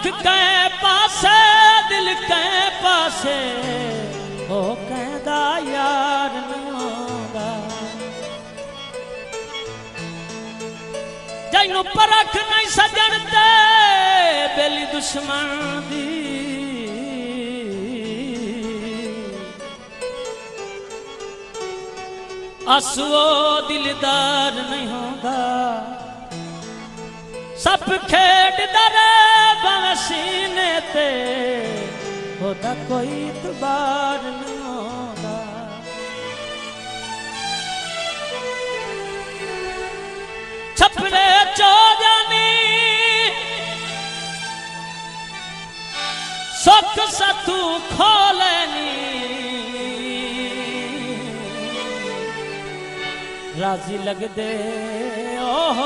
कै पासे दिल कै पासे ओ कहदा यार नहीं होगा जैनू परख नहीं सजन ते बेली दुश्मन दी आंसू दिलदार नहीं होगा सब खेड दरे सीने ते होता कोई इतबार नहीं होगा छपरे चो जानी सुख सतू खोलनी राजी लग दे ओह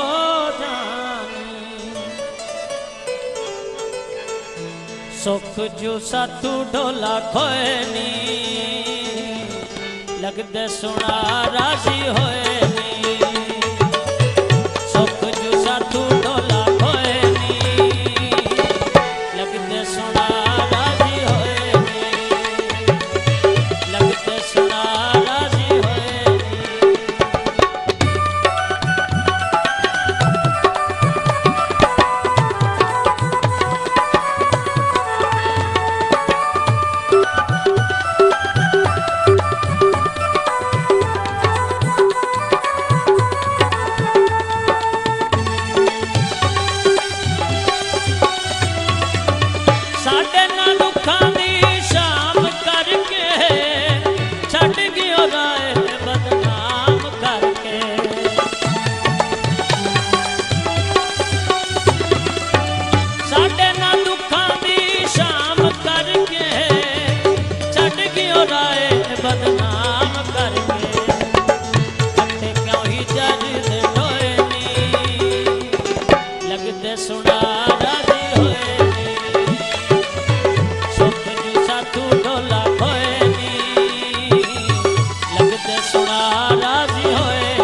जानी सुख जो सातू ढोला खोएनी लगदे सुना राजी होएनी सुख जो सातू ढोला खोएनी लगदे सुना राजी होएनी लगदे सुना राजी होएनी बदनाम करके कट्ठे क्यों ही जज दे टोएनी लगदे सुना राजी होएनी सुख जू सातू ढोला खोएनी लगदे सुना राजी होएनी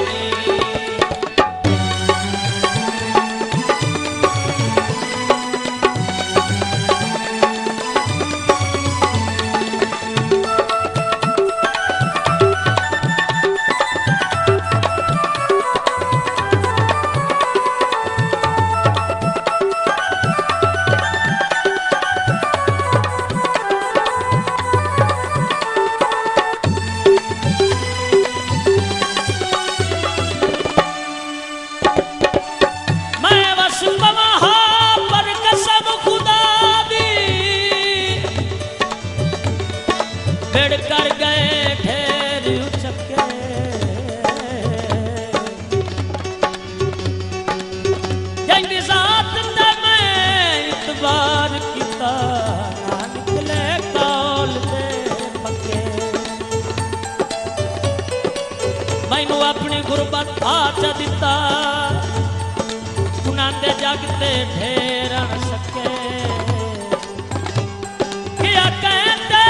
कर गए ढेर उचके जंगी जात ते मैं इतबार किता ना निकले कौल दे पक्के मैनू अपनी गुरबत हाथ दिता गुनाह दे जग ते ढेर न सके क्या कहते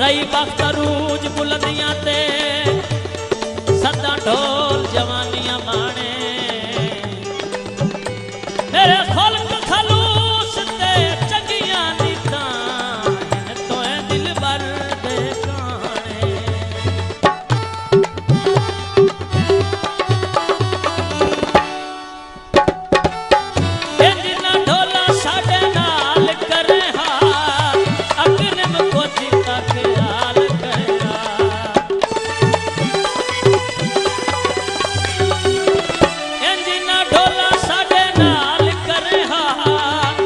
रही वक्त रूज बुलंदियां ते सदा ढोल जवानियां माने मेरे खुल्क खलूस ते चंगियां नीतां तो दिल भर दे गाने जिन्ना ढोला साडे नाल करे हाल अग्निम को जीता ख्याल करा जिन्ना ढोला साडे नाल करे हाल